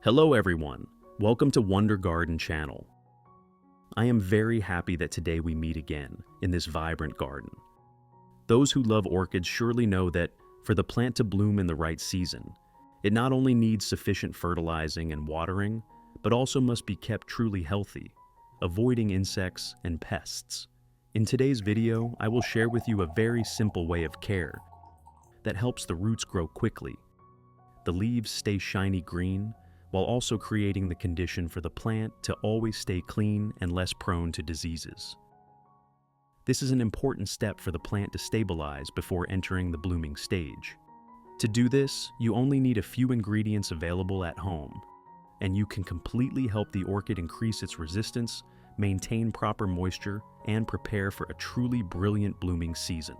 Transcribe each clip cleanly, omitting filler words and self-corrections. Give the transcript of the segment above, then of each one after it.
Hello everyone, welcome to Wonder Garden channel. I am very happy that today we meet again in this vibrant garden. Those who love orchids surely know that for the plant to bloom in the right season, it not only needs sufficient fertilizing and watering, but also must be kept truly healthy, avoiding insects and pests. In today's video, I will share with you a very simple way of care that helps the roots grow quickly, the leaves stay shiny green, while also creating the condition for the plant to always stay clean and less prone to diseases. This is an important step for the plant to stabilize before entering the blooming stage. To do this, you only need a few ingredients available at home, and you can completely help the orchid increase its resistance, maintain proper moisture, and prepare for a truly brilliant blooming season.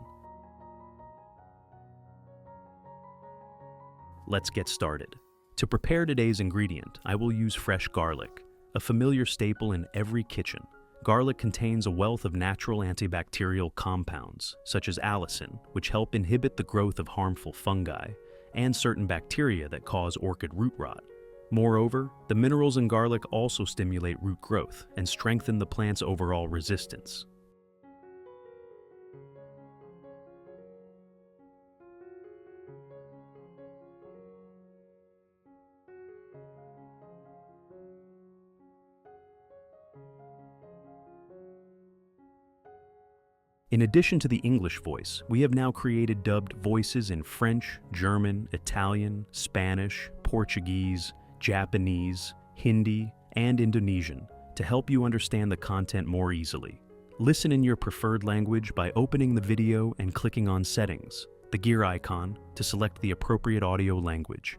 Let's get started. To prepare today's ingredient, I will use fresh garlic, a familiar staple in every kitchen. Garlic contains a wealth of natural antibacterial compounds, such as allicin, which help inhibit the growth of harmful fungi, and certain bacteria that cause orchid root rot. Moreover, the minerals in garlic also stimulate root growth and strengthen the plant's overall resistance. In addition to the English voice, we have now created dubbed voices in French, German, Italian, Spanish, Portuguese, Japanese, Hindi, and Indonesian to help you understand the content more easily. Listen in your preferred language by opening the video and clicking on Settings, the gear icon, to select the appropriate audio language.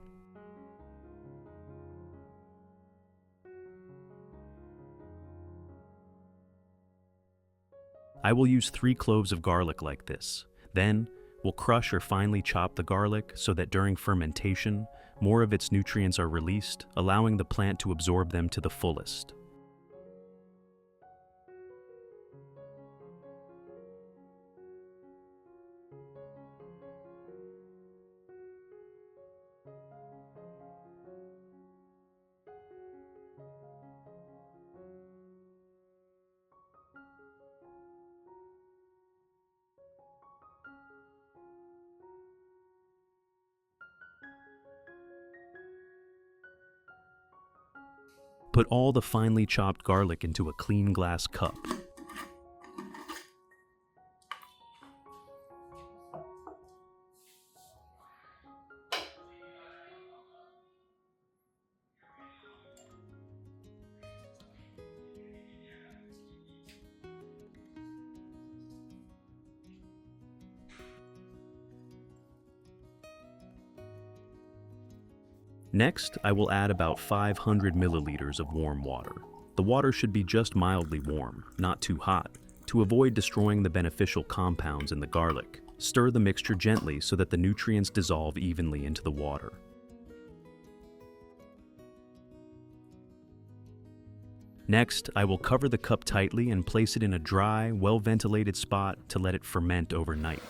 I will use 3 cloves of garlic like this. Then, we'll crush or finely chop the garlic so that during fermentation, more of its nutrients are released, allowing the plant to absorb them to the fullest. Put all the finely chopped garlic into a clean glass cup. Next, I will add about 500 milliliters of warm water. The water should be just mildly warm, not too hot, to avoid destroying the beneficial compounds in the garlic. Stir the mixture gently so that the nutrients dissolve evenly into the water. Next, I will cover the cup tightly and place it in a dry, well-ventilated spot to let it ferment overnight.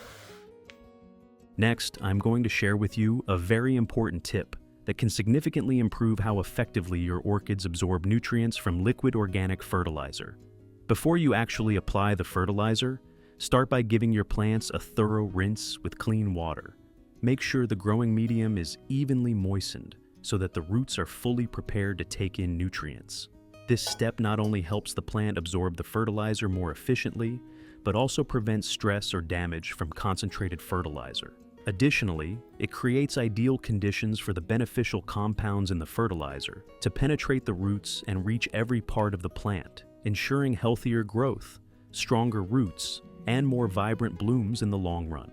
Next, I'm going to share with you a very important tip that can significantly improve how effectively your orchids absorb nutrients from liquid organic fertilizer. Before you actually apply the fertilizer, start by giving your plants a thorough rinse with clean water. Make sure the growing medium is evenly moistened so that the roots are fully prepared to take in nutrients. This step not only helps the plant absorb the fertilizer more efficiently, but also prevents stress or damage from concentrated fertilizer. Additionally, it creates ideal conditions for the beneficial compounds in the fertilizer to penetrate the roots and reach every part of the plant, ensuring healthier growth, stronger roots, and more vibrant blooms in the long run.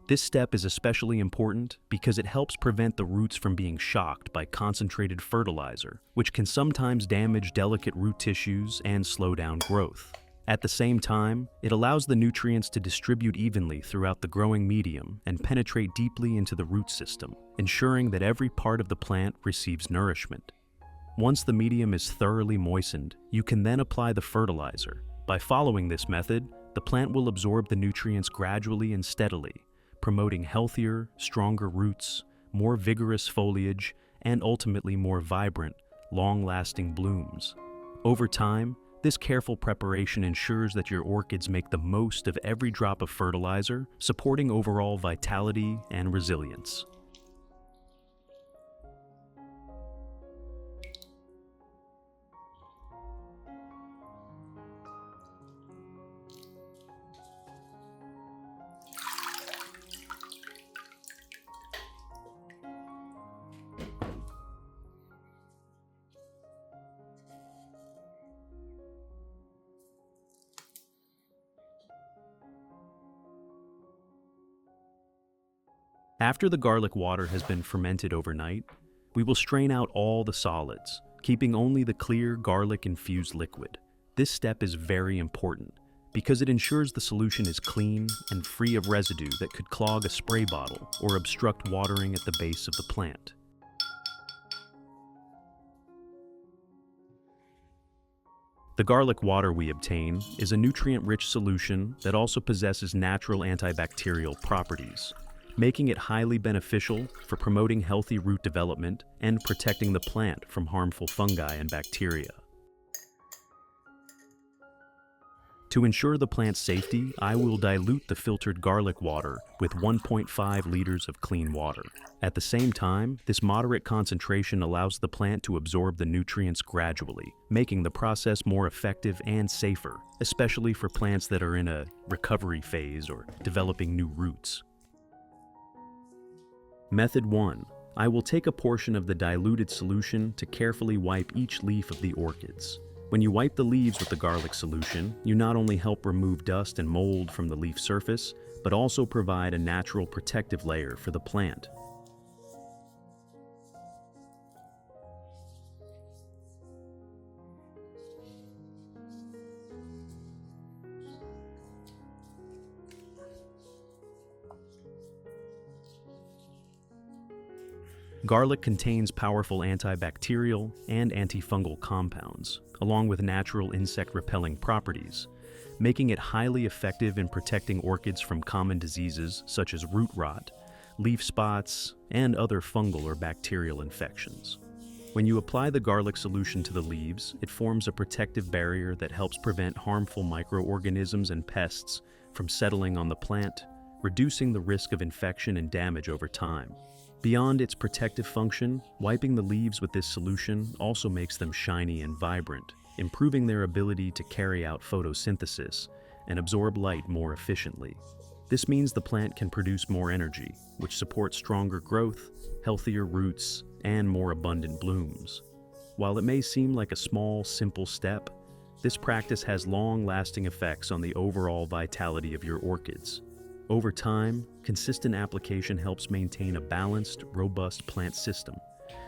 This step is especially important because it helps prevent the roots from being shocked by concentrated fertilizer, which can sometimes damage delicate root tissues and slow down growth. At the same time, it allows the nutrients to distribute evenly throughout the growing medium and penetrate deeply into the root system, ensuring that every part of the plant receives nourishment. Once the medium is thoroughly moistened, you can then apply the fertilizer. By following this method, the plant will absorb the nutrients gradually and steadily, promoting healthier, stronger roots, more vigorous foliage, and ultimately more vibrant, long-lasting blooms. Over time, this careful preparation ensures that your orchids make the most of every drop of fertilizer, supporting overall vitality and resilience. After the garlic water has been fermented overnight, we will strain out all the solids, keeping only the clear garlic-infused liquid. This step is very important because it ensures the solution is clean and free of residue that could clog a spray bottle or obstruct watering at the base of the plant. The garlic water we obtain is a nutrient-rich solution that also possesses natural antibacterial properties, making it highly beneficial for promoting healthy root development and protecting the plant from harmful fungi and bacteria. To ensure the plant's safety, I will dilute the filtered garlic water with 1.5 liters of clean water. At the same time, this moderate concentration allows the plant to absorb the nutrients gradually, making the process more effective and safer, especially for plants that are in a recovery phase or developing new roots. Method 1. I will take a portion of the diluted solution to carefully wipe each leaf of the orchids. When you wipe the leaves with the garlic solution, you not only help remove dust and mold from the leaf surface, but also provide a natural protective layer for the plant. Garlic contains powerful antibacterial and antifungal compounds, along with natural insect-repelling properties, making it highly effective in protecting orchids from common diseases such as root rot, leaf spots, and other fungal or bacterial infections. When you apply the garlic solution to the leaves, it forms a protective barrier that helps prevent harmful microorganisms and pests from settling on the plant, reducing the risk of infection and damage over time. Beyond its protective function, wiping the leaves with this solution also makes them shiny and vibrant, improving their ability to carry out photosynthesis and absorb light more efficiently. This means the plant can produce more energy, which supports stronger growth, healthier roots, and more abundant blooms. While it may seem like a small, simple step, this practice has long-lasting effects on the overall vitality of your orchids. Over time, consistent application helps maintain a balanced, robust plant system,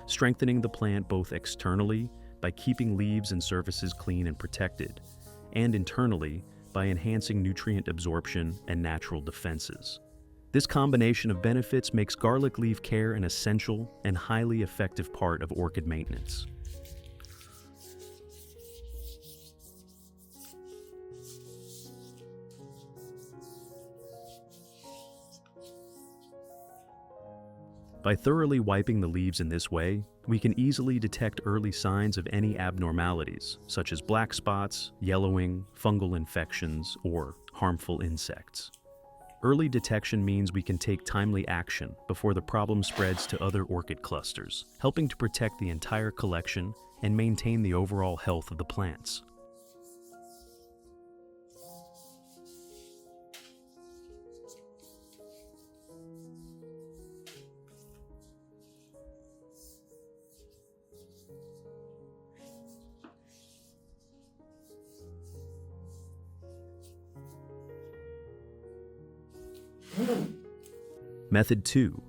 strengthening the plant both externally by keeping leaves and surfaces clean and protected, and internally by enhancing nutrient absorption and natural defenses. This combination of benefits makes garlic leaf care an essential and highly effective part of orchid maintenance. By thoroughly wiping the leaves in this way, we can easily detect early signs of any abnormalities, such as black spots, yellowing, fungal infections, or harmful insects. Early detection means we can take timely action before the problem spreads to other orchid clusters, helping to protect the entire collection and maintain the overall health of the plants. Method 2.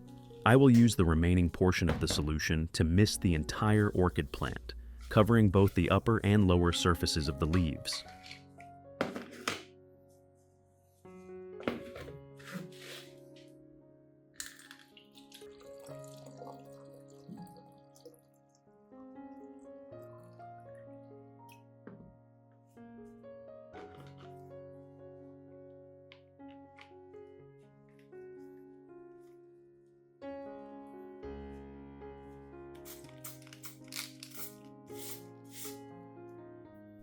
I will use the remaining portion of the solution to mist the entire orchid plant, covering both the upper and lower surfaces of the leaves.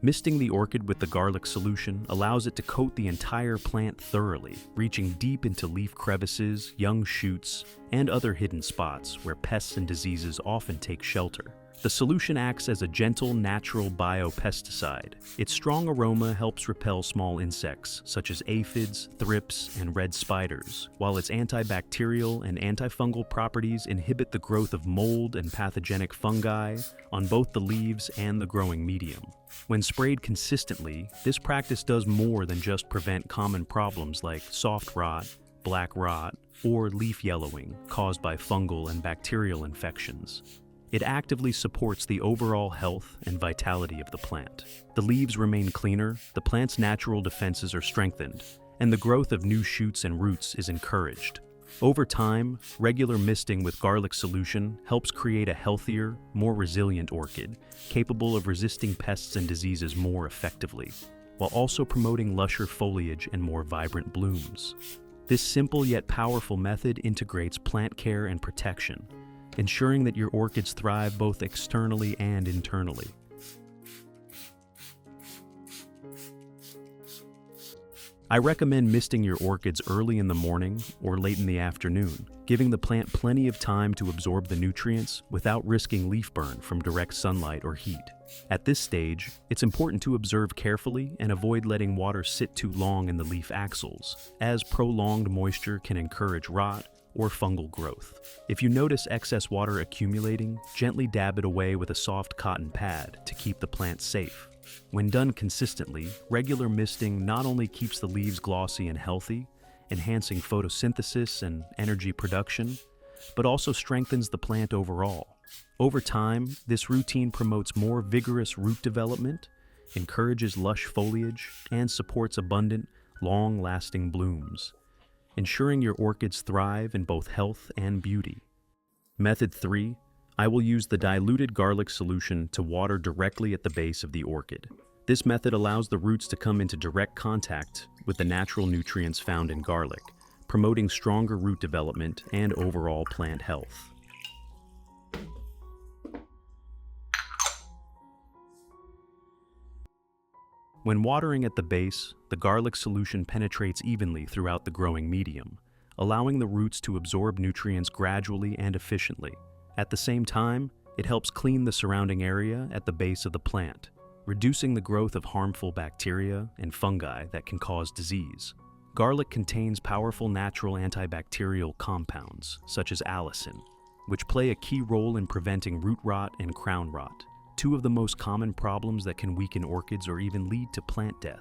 Misting the orchid with the garlic solution allows it to coat the entire plant thoroughly, reaching deep into leaf crevices, young shoots, and other hidden spots where pests and diseases often take shelter. The solution acts as a gentle, natural biopesticide. Its strong aroma helps repel small insects, such as aphids, thrips, and red spiders, while its antibacterial and antifungal properties inhibit the growth of mold and pathogenic fungi on both the leaves and the growing medium. When sprayed consistently, this practice does more than just prevent common problems like soft rot, black rot, or leaf yellowing caused by fungal and bacterial infections. It actively supports the overall health and vitality of the plant. The leaves remain cleaner, the plant's natural defenses are strengthened, and the growth of new shoots and roots is encouraged. Over time, regular misting with garlic solution helps create a healthier, more resilient orchid, capable of resisting pests and diseases more effectively, while also promoting lusher foliage and more vibrant blooms. This simple yet powerful method integrates plant care and protection, ensuring that your orchids thrive both externally and internally. I recommend misting your orchids early in the morning or late in the afternoon, giving the plant plenty of time to absorb the nutrients without risking leaf burn from direct sunlight or heat. At this stage, it's important to observe carefully and avoid letting water sit too long in the leaf axils, as prolonged moisture can encourage rot or fungal growth. If you notice excess water accumulating, gently dab it away with a soft cotton pad to keep the plant safe. When done consistently, regular misting not only keeps the leaves glossy and healthy, enhancing photosynthesis and energy production, but also strengthens the plant overall. Over time, this routine promotes more vigorous root development, encourages lush foliage, and supports abundant, long-lasting blooms, ensuring your orchids thrive in both health and beauty. Method 3. I will use the diluted garlic solution to water directly at the base of the orchid. This method allows the roots to come into direct contact with the natural nutrients found in garlic, promoting stronger root development and overall plant health. When watering at the base, the garlic solution penetrates evenly throughout the growing medium, allowing the roots to absorb nutrients gradually and efficiently. At the same time, it helps clean the surrounding area at the base of the plant, reducing the growth of harmful bacteria and fungi that can cause disease. Garlic contains powerful natural antibacterial compounds, such as allicin, which play a key role in preventing root rot and crown rot, two of the most common problems that can weaken orchids or even lead to plant death.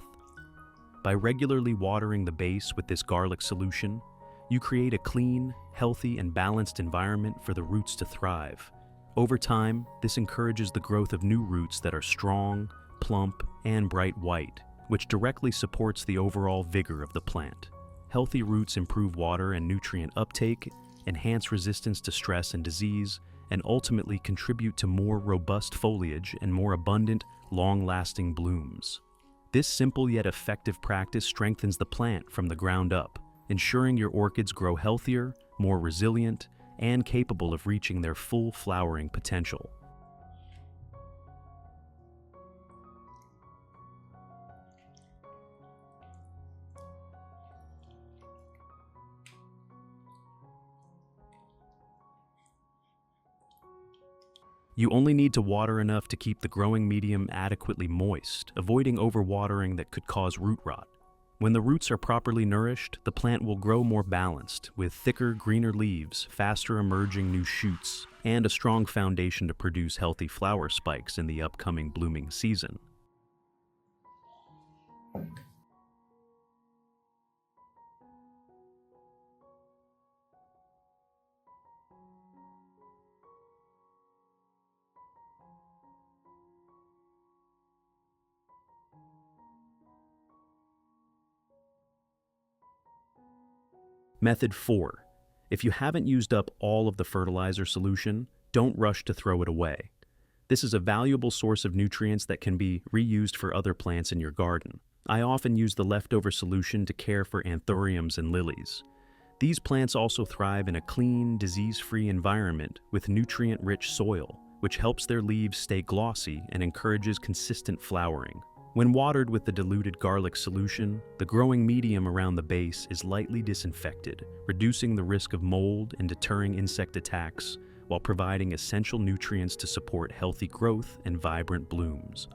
By regularly watering the base with this garlic solution, you create a clean, healthy, and balanced environment for the roots to thrive. Over time, this encourages the growth of new roots that are strong, plump, and bright white, which directly supports the overall vigor of the plant. Healthy roots improve water and nutrient uptake, enhance resistance to stress and disease, and ultimately contribute to more robust foliage and more abundant, long-lasting blooms. This simple yet effective practice strengthens the plant from the ground up, ensuring your orchids grow healthier, more resilient, and capable of reaching their full flowering potential. You only need to water enough to keep the growing medium adequately moist, avoiding overwatering that could cause root rot. When the roots are properly nourished, the plant will grow more balanced, with thicker, greener leaves, faster emerging new shoots, and a strong foundation to produce healthy flower spikes in the upcoming blooming season. Method 4. If you haven't used up all of the fertilizer solution, don't rush to throw it away. This is a valuable source of nutrients that can be reused for other plants in your garden. I often use the leftover solution to care for anthuriums and lilies. These plants also thrive in a clean, disease-free environment with nutrient-rich soil, which helps their leaves stay glossy and encourages consistent flowering. When watered with the diluted garlic solution, the growing medium around the base is lightly disinfected, reducing the risk of mold and deterring insect attacks, while providing essential nutrients to support healthy growth and vibrant blooms.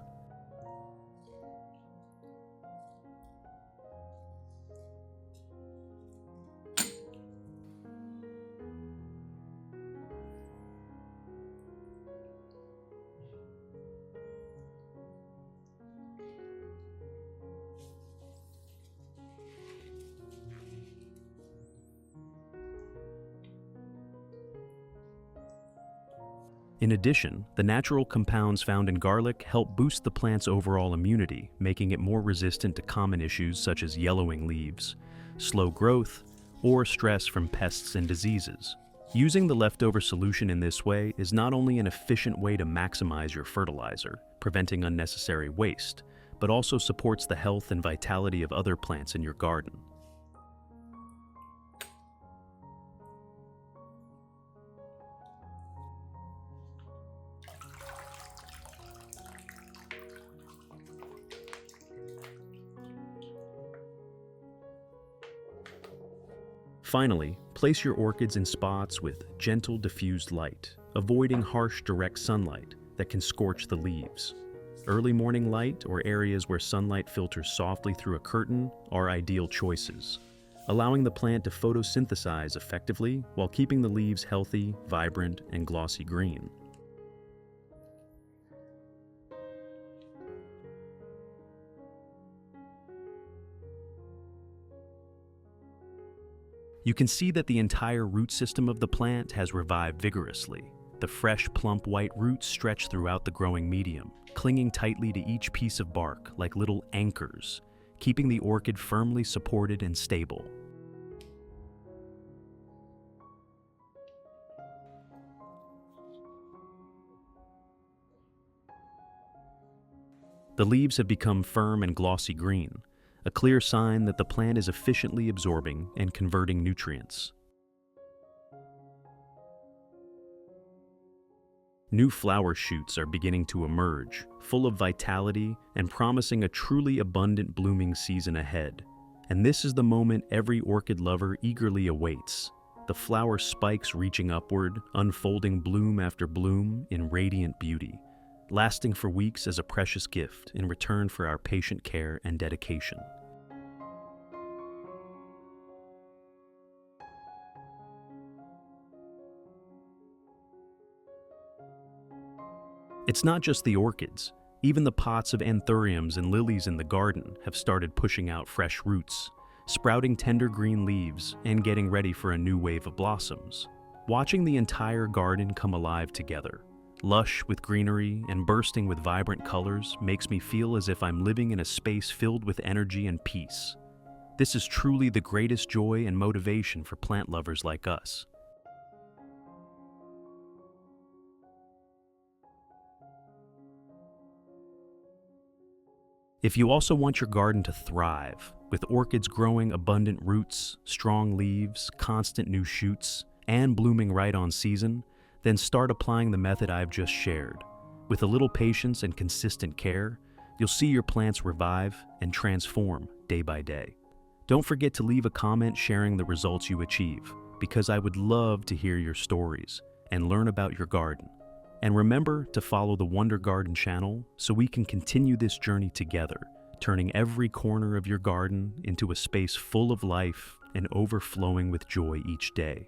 In addition, the natural compounds found in garlic help boost the plant's overall immunity, making it more resistant to common issues such as yellowing leaves, slow growth, or stress from pests and diseases. Using the leftover solution in this way is not only an efficient way to maximize your fertilizer, preventing unnecessary waste, but also supports the health and vitality of other plants in your garden. Finally, place your orchids in spots with gentle diffused light, avoiding harsh direct sunlight that can scorch the leaves. Early morning light or areas where sunlight filters softly through a curtain are ideal choices, allowing the plant to photosynthesize effectively while keeping the leaves healthy, vibrant, and glossy green. You can see that the entire root system of the plant has revived vigorously. The fresh, plump white roots stretch throughout the growing medium, clinging tightly to each piece of bark like little anchors, keeping the orchid firmly supported and stable. The leaves have become firm and glossy green, a clear sign that the plant is efficiently absorbing and converting nutrients. New flower shoots are beginning to emerge, full of vitality and promising a truly abundant blooming season ahead. And this is the moment every orchid lover eagerly awaits. The flower spikes reaching upward, unfolding bloom after bloom in radiant beauty, lasting for weeks as a precious gift in return for our patient care and dedication. It's not just the orchids. Even the pots of anthuriums and lilies in the garden have started pushing out fresh roots, sprouting tender green leaves and getting ready for a new wave of blossoms. Watching the entire garden come alive together, lush with greenery and bursting with vibrant colors, makes me feel as if I'm living in a space filled with energy and peace. This is truly the greatest joy and motivation for plant lovers like us. If you also want your garden to thrive, with orchids growing abundant roots, strong leaves, constant new shoots, and blooming right on season, then start applying the method I've just shared. With a little patience and consistent care, you'll see your plants revive and transform day by day. Don't forget to leave a comment sharing the results you achieve, because I would love to hear your stories and learn about your garden. And remember to follow the Wonder Garden channel so we can continue this journey together, turning every corner of your garden into a space full of life and overflowing with joy each day.